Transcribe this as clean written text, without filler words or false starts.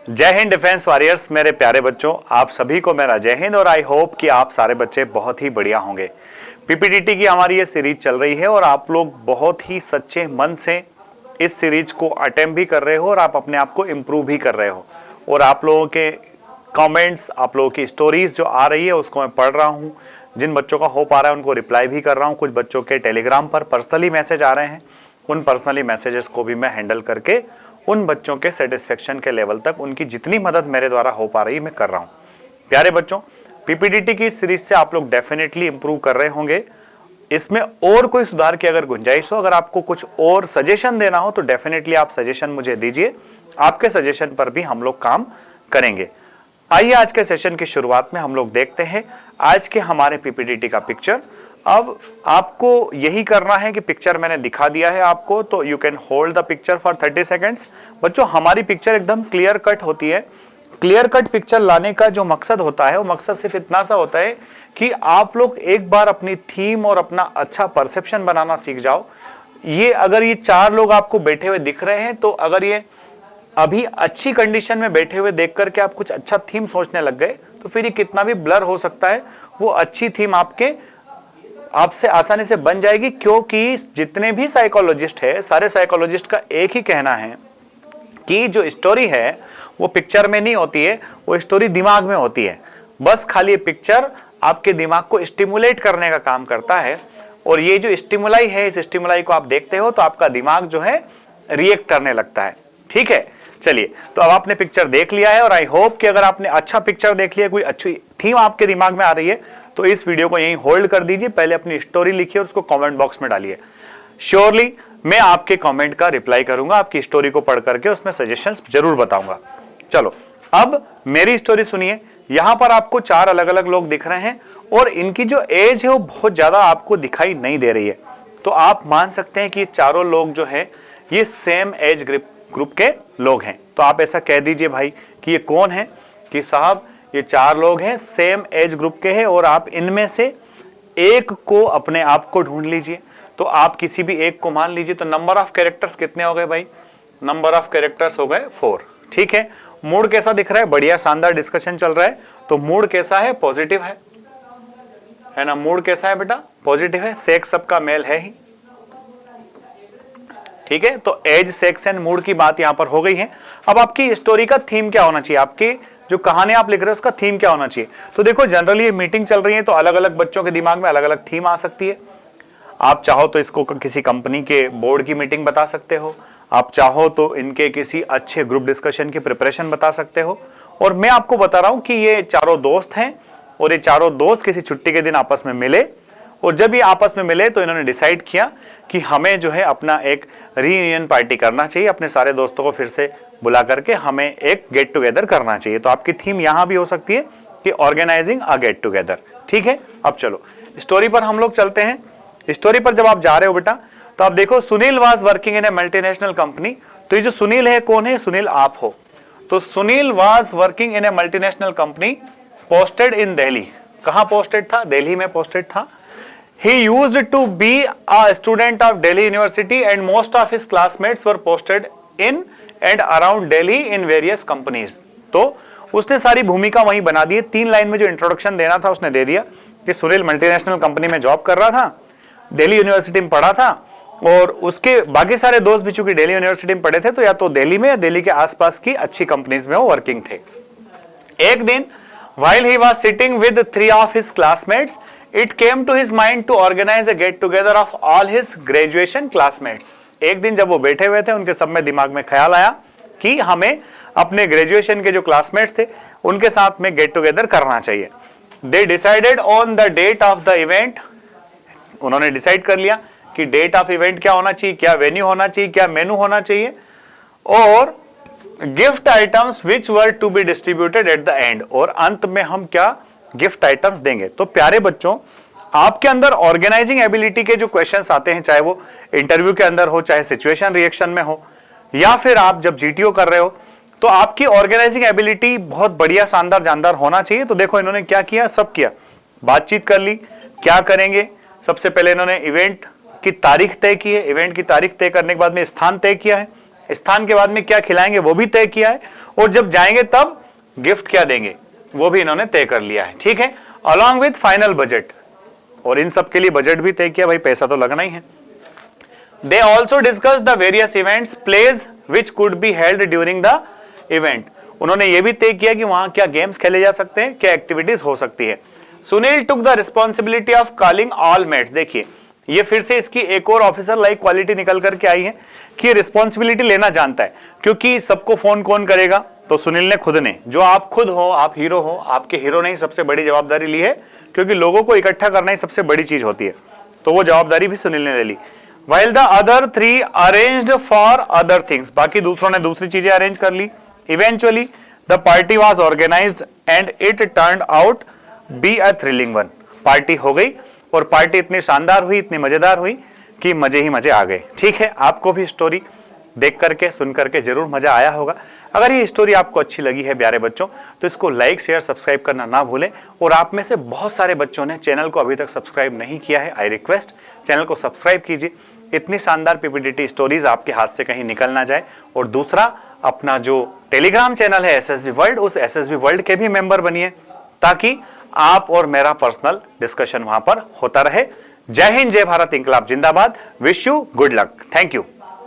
जय Hind defence warriors. मेरे प्यारे बच्चों, आप सभी को मेरा जय हिंद और आई होप कि आप सारे बच्चे बहुत ही बढ़िया होंगे। पीपीडीटी की हमारी ये सीरीज चल रही है और आप लोग बहुत ही सच्चे मन से इस सीरीज को अटेम्प्ट भी कर रहे हो और आप अपने आप को इम्प्रूव भी कर रहे हो। और आप लोगों के कमेंट्स, आप लोगों की स्टोरीज जो आ रही है उसको मैं पढ़ रहा हूँ। जिन बच्चों का हो पा रहा है उनको रिप्लाई भी कर रहा हूँ। कुछ बच्चों के टेलीग्राम पर पर्सनली मैसेज आ रहे हैं, उन पर्सनली मैसेजेस को भी मैं हैंडल करके उन बच्चों के सेटिस्फेक्शन के लेवल तक उनकी जितनी मदद मेरे द्वारा हो पा रही है मैं कर रहा हूँ। प्यारे बच्चों, पीपीडीटी की सीरीज से आप लोग डेफिनेटली इंप्रूव कर रहे होंगे। इसमें और कोई सुधार की अगर गुंजाइश हो, अगर आपको कुछ और सजेशन देना हो तो डेफिनेटली आप सजेशन मुझे दीजिए। आपके सजेशन पर भी हम लोग काम करेंगे। आइए आज के सेशन की शुरुआत में हम लोग देखते हैं आज के हमारे पीपीडीटी का पिक्चर। अब आपको यही करना है कि पिक्चर मैंने दिखा दिया है आपको, तो you can hold the picture for 30 seconds. बच्चों, हमारी पिक्चर एकदम क्लियर कट होती है। क्लियर कट पिक्चर लाने का जो मकसद होता है वो मकसद सिर्फ इतना सा होता है कि आप लोग एक बार अपनी थीम और अपना अच्छा परसेप्शन बनाना सीख जाओ। ये अगर ये चार लोग आपको बैठे हुए दिख रहे हैं तो अगर ये अभी अच्छी कंडीशन में बैठे हुए देख करके आप कुछ अच्छा थीम सोचने लग गए तो फिर ये कितना भी ब्लर हो सकता है, वो अच्छी थीम आपसे आसानी से बन जाएगी। क्योंकि जितने भी साइकोलॉजिस्ट है, सारे साइकोलॉजिस्ट का एक ही कहना है कि जो स्टोरी है वो पिक्चर में नहीं होती है, वो स्टोरी दिमाग में होती है। बस खाली ये पिक्चर आपके दिमाग को स्टिमुलेट करने का काम करता है और ये जो स्टिमुलाई है, इस स्टिमुलाई को आप देखते हो तो आपका दिमाग जो है रिएक्ट करने लगता है। ठीक है, चलिए, तो अब आपने पिक्चर देख लिया है और आई होप कि अगर आपने अच्छा पिक्चर देख लिया, कोई अच्छी थीम आपके दिमाग में आ रही है तो इस वीडियो को यहीं होल्ड कर दीजिए। पहले अपनी स्टोरी लिखिए और उसको कमेंट बॉक्स में डालिए। श्योरली मैं आपके कमेंट का रिप्लाई करूंगा, आपकी स्टोरी को पढ़ करके उसमें सजेशंस जरूर बताऊंगा। चलो, अब मेरी स्टोरी सुनिए। यहां पर आपको चार अलग अलग लोग दिख रहे हैं और इनकी जो एज है वो बहुत ज्यादा आपको दिखाई नहीं दे रही है, तो आप मान सकते हैं कि ये चारों लोग जो है ये सेम एज ग्रुप के लोग हैं। तो आप ऐसा कह दीजिए भाई कि ये कौन है, कि साहब ये चार लोग हैं, सेम एज ग्रुप के हैं और आप इनमें से एक को अपने आप को ढूंढ लीजिए। तो आप किसी भी एक को मान लीजिए। तो नंबर ऑफ कैरेक्टर्स कितने हो गए भाई? नंबर ऑफ कैरेक्टर्स हो गए 4। ठीक है, मूड कैसा दिख रहा है? बढ़िया शानदार डिस्कशन चल रहा है। तो मूड कैसा है? पॉजिटिव है ना? मूड कैसा है बेटा? पॉजिटिव है। सेक्स सबका मेल है ही। ठीक है, तो एज, सेक्स एंड मूड की बात यहां पर हो गई है। अब आपकी स्टोरी का थीम क्या होना चाहिए? आपकी जो कहानी आप लिख रहे हो उसका थीम क्या होना चाहिए? तो देखो, जनरली ये मीटिंग चल रही है तो अलग अलग बच्चों के दिमाग में अलग अलग थीम आ सकती है। आप चाहो तो इसको किसी कंपनी के बोर्ड की मीटिंग बता सकते हो, आप चाहो तो इनके किसी अच्छे ग्रुप डिस्कशन की प्रिपरेशन बता सकते हो। और मैं आपको बता रहा हूं कि ये चारों दोस्त हैं और ये चारों दोस्त किसी छुट्टी के दिन आपस में मिले और जब ये आपस में मिले तो इन्होंने डिसाइड किया कि हमें जो है अपना एक रीयूनियन पार्टी करना चाहिए, अपने सारे दोस्तों को फिर से बुला करके हमें एक गेट टुगेदर करना चाहिए। तो आपकी थीम यहां भी हो सकती है कि ऑर्गेनाइजिंग अ गेट टुगेदर। ठीक है, अब चलो स्टोरी पर हम लोग चलते हैं। स्टोरी पर जब आप जा रहे हो बेटा तो आप देखो, Sunil was working in A multinational company. तो ये जो सुनील है कौन है? सुनील आप हो। तो Sunil was working in A multinational company posted in Delhi. कहां पोस्टेड था? दिल्ली में पोस्टेड था। He used to be a student of Delhi University and most of his classmates were posted in and around Delhi in various companies. तो उसने सारी भूमिका वहीं बना दी है। 3 लाइन में जो इंट्रोडक्शन देना था उसने दे दिया कि सुनील मल्टीनेशनल कंपनी में जॉब कर रहा था, दिल्ली यूनिवर्सिटी में पढ़ा था और उसके बाकी सारे दोस्त भी चूंकि दिल्ली यूनिवर्सिटी में पढ़े थे तो या तो दिल्ली में या दिल्ली के आसपास की अच्छी कंपनीज में वो वर्किंग थे। एक दिन while he was sitting with 3 of his classmates, it came to his mind to organize a get together of all his graduation classmates. एक दिन जब वो बैठे हुए थे उनके सब में दिमाग में ख्याल आया कि हमें अपने ग्रेजुएशन के जो क्लासमेट्स थे उनके साथ में गेट टुगेदर करना चाहिए। They decided on the date of the event. उन्होंने डिसाइड कर लिया कि डेट ऑफ इवेंट क्या होना चाहिए, क्या वेन्यू होना चाहिए, क्या मेनू होना चाहिए और gift items which were to be distributed at the end. और अंत में हम क्या गिफ्ट आइटम्स देंगे। तो प्यारे बच्चों, आपके अंदर ऑर्गेनाइजिंग एबिलिटी के जो क्वेश्चंस आते हैं, चाहे वो इंटरव्यू के अंदर हो, चाहे सिचुएशन रिएक्शन में हो, या फिर आप जब जीटीओ कर रहे हो, तो आपकी ऑर्गेनाइजिंग एबिलिटी बहुत बढ़िया, शानदार, जानदार होना चाहिए। तो देखो इन्होंने क्या किया, सब किया, बातचीत कर ली, क्या करेंगे। सबसे पहले इन्होंने इवेंट की तारीख तय की है। इवेंट की तारीख तय करने के बाद में स्थान तय किया है। स्थान के बाद में क्या खिलाएंगे वो भी तय किया है और जब जाएंगे तब गिफ्ट क्या देंगे वो भी इन्होंने तय कर लिया है, ठीक है, अलॉन्ग विथ फाइनल बजट। और इन सब के लिए बजट भी तय किया, भाई पैसा तो लगना ही है। They also discussed the various events, plays which could be held during the event. उन्होंने ये भी तय किया कि वहां क्या गेम्स खेले जा सकते हैं, क्या एक्टिविटीज हो सकती है। Sunil took the responsibility of calling all mates. देखिए ये फिर से इसकी एक और ऑफिसर लाइक क्वालिटी निकल करके आई है कि रिस्पॉन्सिबिलिटी लेना जानता है, क्योंकि सबको फोन कौन करेगा, तो सुनील ने खुद ने, जो आप खुद हो, आप हीरो हो, आपके हीरो ने ही सबसे बड़ी जवाबदारी ली है, क्योंकि लोगों को इकट्ठा करना ही सबसे बड़ी चीज होती है, तो वो जवाबदारी भी सुनील ने ले ली। While the other three arranged for other things, बाकी दूसरों ने दूसरी चीजें अरेंज कर ली। Eventually the party was organized and it turned out be a thrilling one. Party हो गई और पार्टी इतनी शानदार हुई, इतनी मजेदार हुई कि मजे ही मजे आ गए। ठीक है, आपको भी स्टोरी देख करके सुन करके जरूर मजा आया होगा। अगर ये स्टोरी आपको अच्छी लगी है प्यारे बच्चों, तो इसको लाइक शेयर सब्सक्राइब करना ना भूलें। और आप में से बहुत सारे बच्चों ने चैनल को अभी तक सब्सक्राइब नहीं किया है, आई रिक्वेस्ट चैनल को सब्सक्राइब कीजिए, इतनी शानदार पीपीडीटी स्टोरीज आपके हाथ से कहीं निकल ना जाए। और दूसरा, अपना जो टेलीग्राम चैनल है एसएसबी वर्ल्ड, उस एसएसबी वर्ल्ड के भी मेंबर बनिए, ताकि आप और मेरा पर्सनल डिस्कशन वहां पर होता रहे। जय हिंद, जय भारत, इंकलाब जिंदाबाद। Wish you good luck. Thank you.